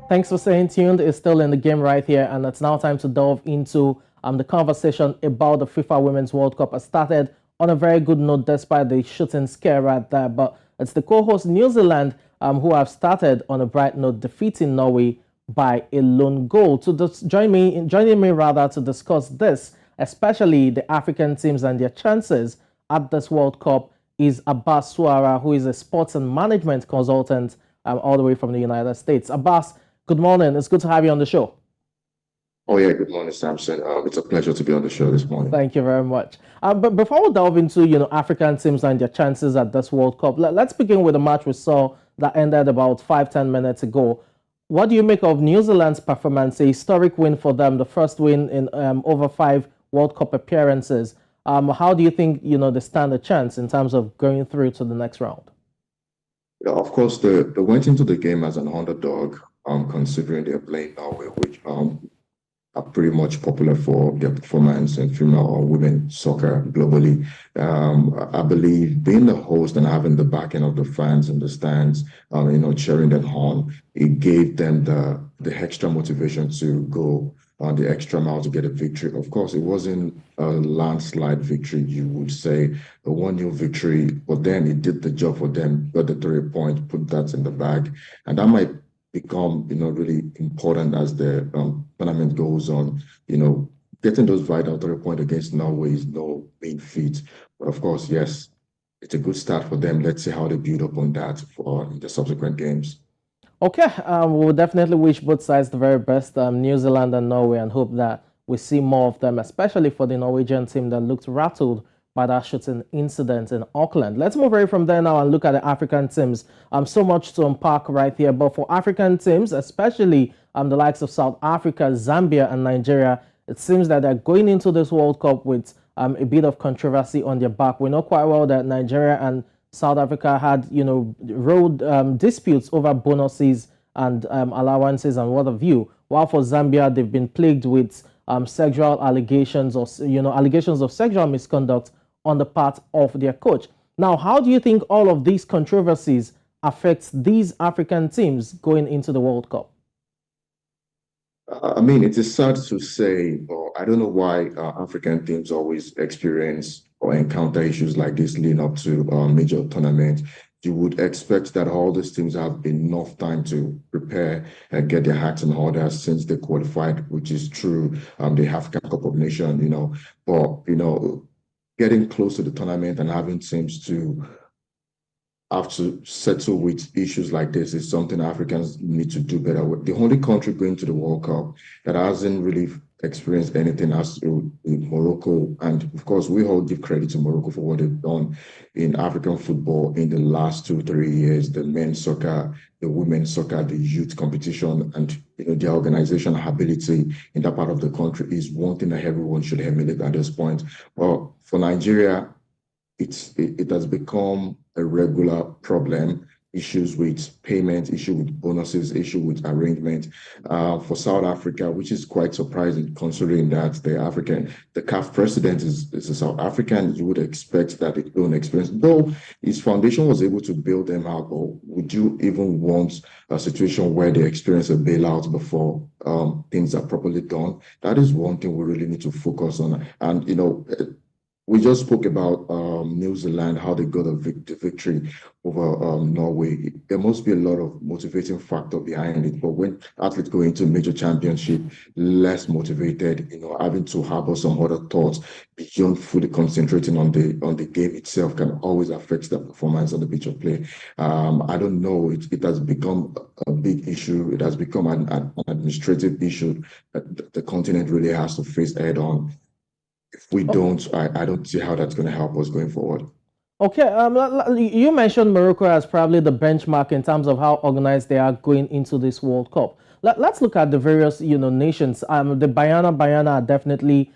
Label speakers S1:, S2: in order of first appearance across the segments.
S1: Thanks for staying tuned. It's still in the game right here, and it's now time to delve into the conversation about the FIFA Women's World Cup. I started on a very good note despite the shooting scare right there, but it's the co-host New Zealand who have started on a bright note, defeating Norway by a lone goal. Joining me rather to discuss this, especially the African teams and their chances at this World Cup, is Abass Suara, who is a sports and management consultant all the way from the United States. Abass, good morning. It's good to have you on the show.
S2: Oh yeah, good morning, Samson. It's a pleasure to be on the show this morning.
S1: Thank you very much. But before we delve into African teams and their chances at this World Cup, let's begin with a match we saw that ended about 5-10 minutes ago. What do you make of New Zealand's performance? A historic win for them, the first win in over 5 World Cup appearances. How do you think they stand a chance in terms of going through to the next round?
S2: Yeah, of course, they went into the game as an underdog, considering they're playing Norway, which are pretty much popular for their performance in female or women soccer globally. I believe being the host and having the backing of the fans in the stands, cheering them on, it gave them the extra motivation to go on the extra mile to get a victory. Of course, it wasn't a landslide victory, you would say, a 1-0 victory, but then it did the job for them, got the 3 point, put that in the bag, and that might become, really important as the tournament goes on. Getting those vital 3 point against Norway is no mean feat. But of course, yes, it's a good start for them. Let's see how they build up on that for the subsequent games.
S1: Okay, we'll definitely wish both sides the very best, New Zealand and Norway, and hope that we see more of them, especially for the Norwegian team that looked rattled by that shooting incident in Auckland. Let's move away from there now and look at the African teams. So much to unpack right here, but for African teams, especially the likes of South Africa, Zambia, and Nigeria, it seems that they're going into this World Cup with a bit of controversy on their back. We know quite well that Nigeria and South Africa had, road disputes over bonuses and allowances and what have you. While for Zambia, they've been plagued with sexual allegations or, allegations of sexual misconduct on the part of their coach. Now, how do you think all of these controversies affects these African teams going into the World Cup?
S2: I mean, it is sad to say, but I don't know why African teams always experience or encounter issues like this leading up to a major tournament. You would expect that all these teams have enough time to prepare and get their acts in order since they qualified, which is true. The African Cup of Nations, but getting close to the tournament and having teams to have to settle with issues like this is something Africans need to do better with. The only country going to the World Cup that hasn't really experienced anything has to be Morocco. And of course, we all give credit to Morocco for what they've done in African football in the last 2-3 years, the men's soccer, the women's soccer, the youth competition, and their organization ability in that part of the country is one thing that everyone should emulate at this point. Well, for Nigeria, it has become a regular problem. Issues with payment, issue with bonuses, issue with arrangement. For South Africa, which is quite surprising considering that the CAF president is a South African. You would expect that it don't experience, though his foundation was able to build them out. But would you even want a situation where they experience a bailout before things are properly done? That is one thing we really need to focus on. And we just spoke about New Zealand, how they got the victory over Norway. There must be a lot of motivating factor behind it. But when athletes go into major championship, less motivated, having to harbor some other thoughts beyond fully concentrating on the game itself can always affect the performance on the pitch of play. I don't know. It has become a big issue. It has become an administrative issue that the continent really has to face head on. If we don't, I don't see how that's going to help us going forward.
S1: Okay, you mentioned Morocco as probably the benchmark in terms of how organized they are going into this World Cup. Let's look at the various, nations. The Bayana are definitely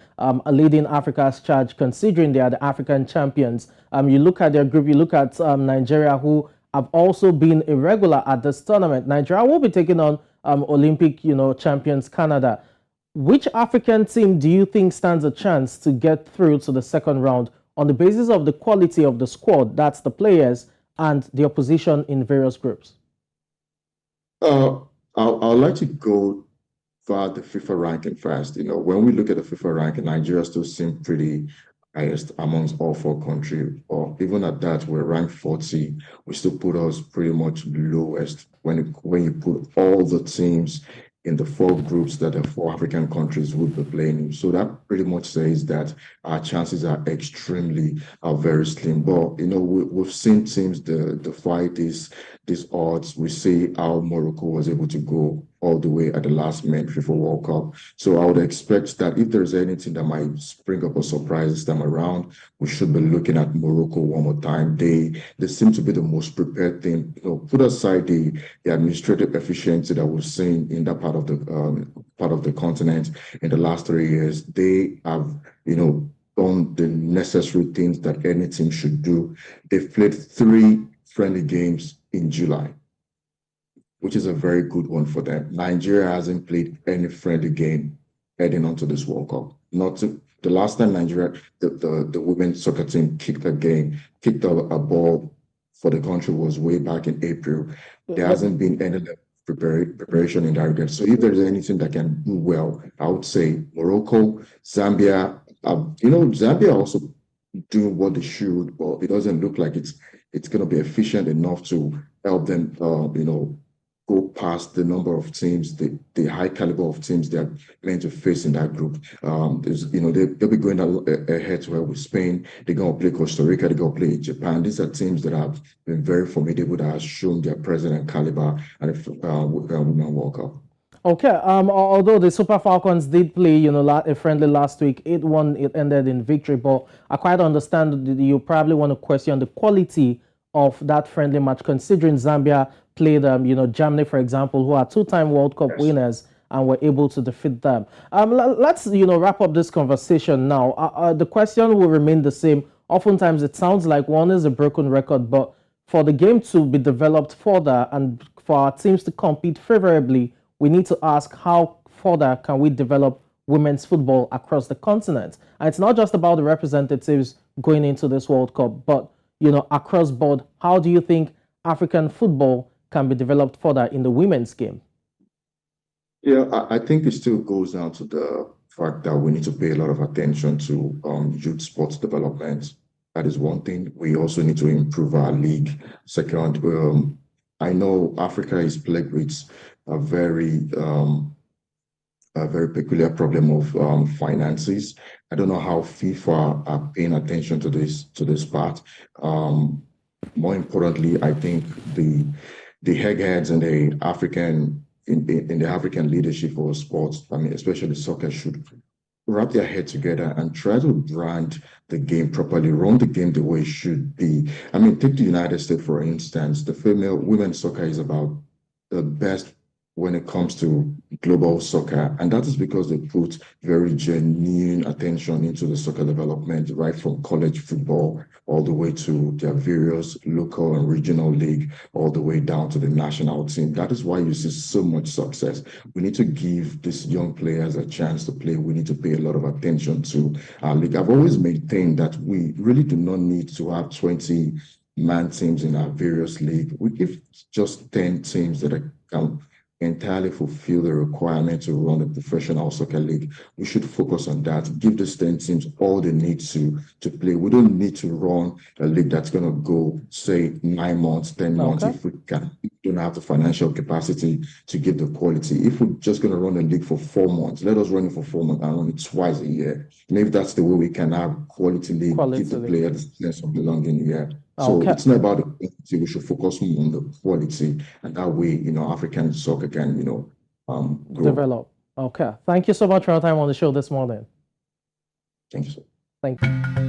S1: leading Africa's charge, considering they are the African champions. You look at their group. You look at Nigeria, who have also been irregular at this tournament. Nigeria will be taking on Olympic, champions Canada. Which African team do you think stands a chance to get through to the second round on the basis of the quality of the squad, that's the players, and the opposition in various groups?
S2: Uh, I'd like to go for the FIFA ranking first. When we look at the FIFA ranking, Nigeria still seems pretty highest amongst all four countries. Or even at that, we're ranked 40. We still put us pretty much lowest when you put all the teams in the four groups that the four African countries would be playing in. So that pretty much says that our chances are very slim. But we've seen teams the fight these odds. We see how Morocco was able to go all the way at the last minute FIFA World Cup. So I would expect that if there's anything that might spring up a surprise this time around, we should be looking at Morocco one more time. They seem to be the most prepared team. Put aside the administrative efficiency that we've seen in that part of the continent in the last 3 years. They have done the necessary things that any team should do. They've played 3 friendly games in July, which is a very good one for them. Nigeria hasn't played any friendly game heading onto this World Cup. The last time Nigeria, the women's soccer team kicked a ball for the country was way back in April. There hasn't been any preparation in that regard. So if there's anything that can do well, I would say Morocco, Zambia. Zambia also doing what they should, but it doesn't look like it's going to be efficient enough to help them, go past the number of teams, the high caliber of teams they're going to face in that group. They'll be going ahead to with Spain. They're going to play Costa Rica. They're going to play Japan. These are teams that have been very formidable, that have shown their presence and caliber at the Women's World Cup.
S1: Okay. Although the Super Falcons did play, a friendly last week, 8-1, it ended in victory. But I quite understand that you probably want to question the quality of that friendly match, considering Zambia played, Germany, for example, who are 2-time World Cup winners, and were able to defeat them. Let's, wrap up this conversation now. The question will remain the same. Oftentimes, it sounds like one is a broken record, but for the game to be developed further and for our teams to compete favorably, we need to ask how further can we develop women's football across the continent. And it's not just about the representatives going into this World Cup, but across board, how do you think African football can be developed further in the women's game?
S2: Yeah, I think it still goes down to the fact that we need to pay a lot of attention to youth sports development. That is one thing. We also need to improve our league. Second, I know Africa is plagued with a very peculiar problem of finances. I don't know how FIFA are paying attention to this part. More importantly, I think the eggheads and the African in the African leadership of sports, especially soccer, should wrap their head together and try to brand the game properly, run the game the way it should be. Take the United States, for instance. The women's soccer is about the best when it comes to global soccer. And that is because they put very genuine attention into the soccer development, right from college football all the way to their various local and regional league, all the way down to the national team. That is why you see so much success. We need to give these young players a chance to play. We need to pay a lot of attention to our league. I've always maintained that we really do not need to have 20-man teams in our various leagues. We give just 10 teams that can entirely fulfill the requirement to run a professional soccer league. We should focus on that. Give these 10 teams all they need to play. We don't need to run a league that's going to go, say, 9 months, 10 months, if we don't have the financial capacity to give the quality. If we're just going to run a league for 4 months, let us run it for 4 months and run it twice a year. Maybe that's the way we can have quality league, give the players a sense of belonging here. So it's not about the quantity. We should focus more on the quality, and that way, African soccer can, grow.
S1: Develop. Okay. Thank you so much for your time on the show this morning.
S2: Thank you, sir.
S1: Thank you.